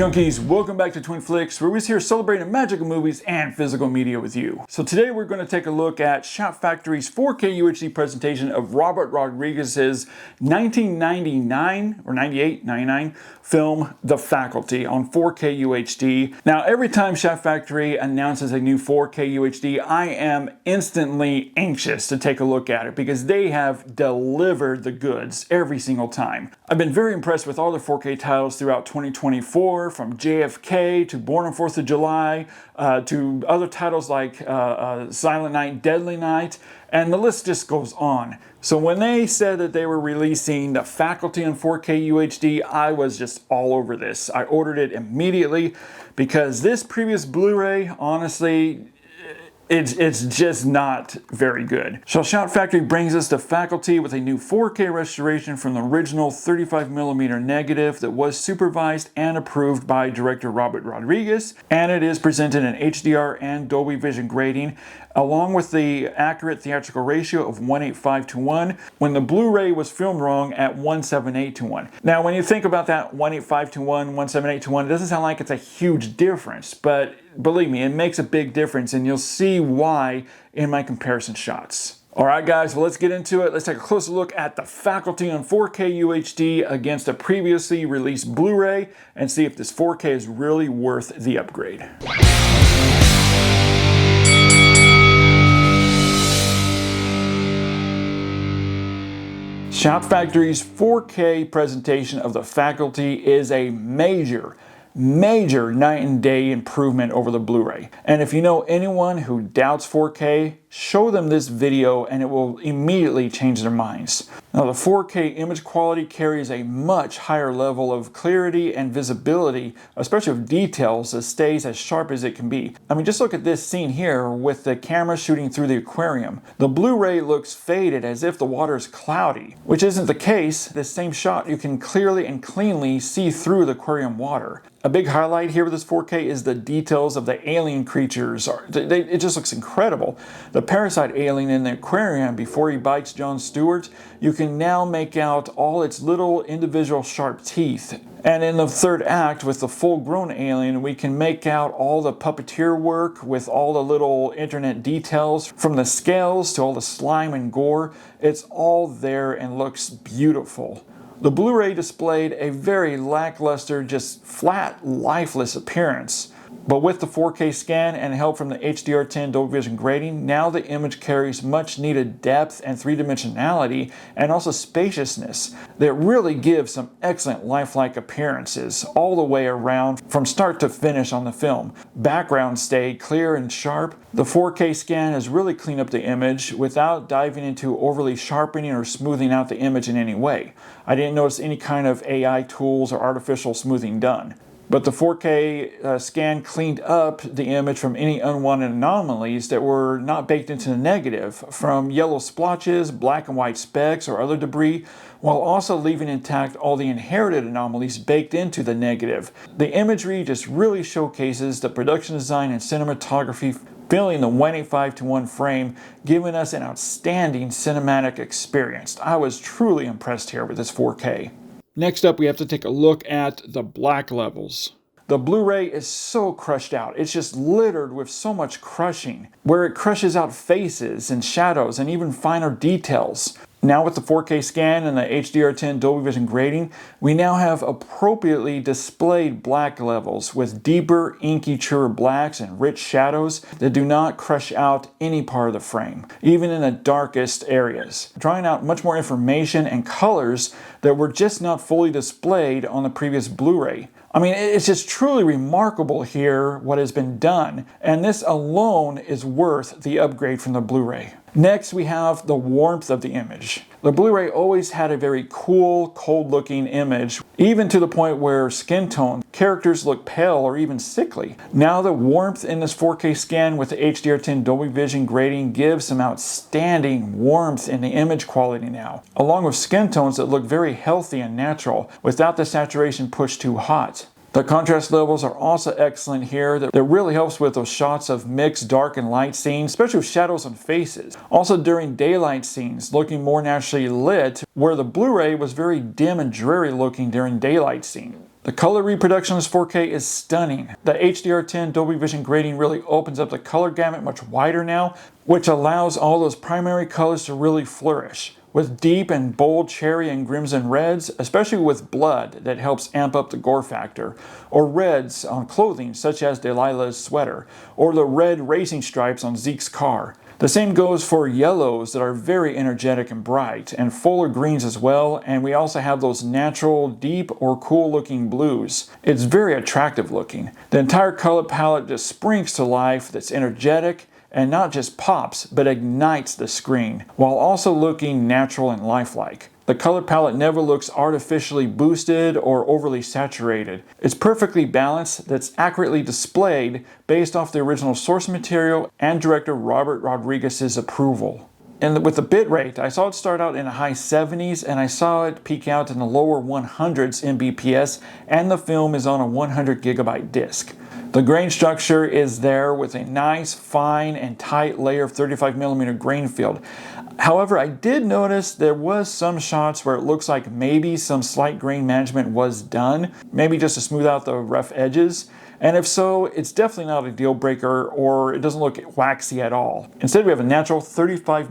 Junkies, welcome back to Twin Flicks, where we're here celebrating the magic of movies and physical media with you. So today we're going to take a look at Shout Factory's 4K UHD presentation of Robert Rodriguez's 1999 or 99 film, The Faculty, on 4K UHD. Now, every time Shout Factory announces a new 4K UHD, I am instantly anxious to take a look at it because they have delivered the goods every single time. I've been very impressed with all the 4K titles throughout 2024, from JFK to Born on 4th of July to other titles like Silent Night, Deadly Night, and the list just goes on. So when they said that they were releasing The Faculty in 4K UHD, I was just all over this. I ordered it immediately because this previous Blu-ray, honestly, it's just not very good. So Shout Factory brings us The Faculty with a new 4K restoration from the original 35mm negative that was supervised and approved by director Robert Rodriguez, and it is presented in HDR and Dolby Vision grading, along with the accurate theatrical ratio of 1:8:5:1 when the Blu-ray was filmed wrong at 1:7:8:1. Now, when you think about that 1:8:5:1, 1:7:8:1, it doesn't sound like it's a huge difference, but believe me, it makes a big difference, and you'll see why in my comparison shots. Alright guys, well, let's get into it. Let's take a closer look at The Faculty on 4K UHD against a previously released Blu-ray and see if this 4K is really worth the upgrade. Shout Factory's 4K presentation of The Faculty is a major night and day improvement over the Blu-ray. And if you know anyone who doubts 4K, show them this video and it will immediately change their minds. Now, the 4K image quality carries a much higher level of clarity and visibility, especially of details, that stays as sharp as it can be. I mean, just look at this scene here with the camera shooting through the aquarium. The Blu-ray looks faded as if the water is cloudy, which isn't the case. This same shot, you can clearly and cleanly see through the aquarium water. A big highlight here with this 4K is the details of the alien creatures. It just looks incredible. The parasite alien in the aquarium before he bites Jon Stewart, you can now make out all its little individual sharp teeth. And in the third act with the full-grown alien, we can make out all the puppeteer work with all the little internet details, from the scales to all the slime and gore. It's all there and looks beautiful. The Blu-ray displayed a very lackluster, just flat, lifeless appearance. But with the 4K scan and help from the HDR10 Dolby Vision grading, now the image carries much needed depth and three-dimensionality and also spaciousness that really gives some excellent lifelike appearances all the way around from start to finish on the film. Backgrounds stay clear and sharp. The 4K scan has really cleaned up the image without diving into overly sharpening or smoothing out the image in any way. I didn't notice any kind of AI tools or artificial smoothing done. But the 4K scan cleaned up the image from any unwanted anomalies that were not baked into the negative, from yellow splotches, black and white specks, or other debris, while also leaving intact all the inherited anomalies baked into the negative. The imagery just really showcases the production design and cinematography filling the 1:8:5:1 frame, giving us an outstanding cinematic experience. I was truly impressed here with this 4K. Next up, we have to take a look at the black levels. The Blu-ray is so crushed out. It's just littered with so much crushing, where it crushes out faces and shadows and even finer details. Now with the 4K scan and the HDR10 Dolby Vision grading, we now have appropriately displayed black levels with deeper, inky, truer blacks and rich shadows that do not crush out any part of the frame, even in the darkest areas, drawing out much more information and colors that were just not fully displayed on the previous Blu-ray. I mean, it's just truly remarkable here what has been done, and this alone is worth the upgrade from the Blu-ray. Next, we have the warmth of the image. The Blu-ray always had a very cool, cold-looking image, even to the point where skin tone characters look pale or even sickly. Now the warmth in this 4K scan with the HDR10 Dolby Vision grading gives some outstanding warmth in the image quality now, along with skin tones that look very healthy and natural without the saturation pushed too hot. The contrast levels are also excellent here. That really helps with those shots of mixed dark and light scenes, especially with shadows on faces. Also during daylight scenes, looking more naturally lit, where the Blu-ray was very dim and dreary looking during daylight scene. The color reproduction on this 4K is stunning. The HDR10 Dolby Vision grading really opens up the color gamut much wider now, which allows all those primary colors to really flourish. With deep and bold cherry and crimson reds, especially with blood that helps amp up the gore factor, or reds on clothing such as Delilah's sweater, or the red racing stripes on Zeke's car. The same goes for yellows that are very energetic and bright, and fuller greens as well, and we also have those natural, deep, or cool looking blues. It's very attractive looking. The entire color palette just springs to life that's energetic, and not just pops, but ignites the screen, while also looking natural and lifelike. The color palette never looks artificially boosted or overly saturated. It's perfectly balanced, that's accurately displayed based off the original source material and director Robert Rodriguez's approval. And with the bitrate, I saw it start out in the high 70s and I saw it peak out in the lower 100s Mbps, and the film is on a 100 gigabyte disc. The grain structure is there with a nice, fine, and tight layer of 35mm grain field. However, I did notice there was some shots where it looks like maybe some slight grain management was done, maybe just to smooth out the rough edges. And if so, it's definitely not a deal breaker, or it doesn't look waxy at all. Instead, we have a natural 35mm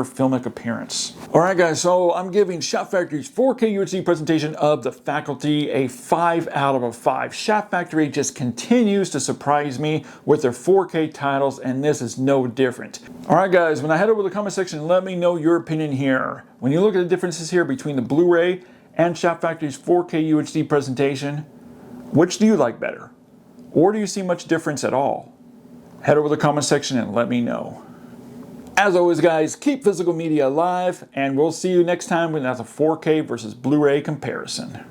filmic appearance. Alright guys, so I'm giving Shout Factory's 4K UHD presentation of The Faculty a 5 out of 5. Shout Factory just continues to surprise me with their 4K titles, and this is no different. Alright guys, when I head over to the comment section, let me know your opinion here. When you look at the differences here between the Blu-ray and Shout Factory's 4K UHD presentation, which do you like better? Or do you see much difference at all? Head over to the comment section and let me know. As always guys, keep physical media alive, and we'll see you next time with another 4K versus Blu-ray comparison.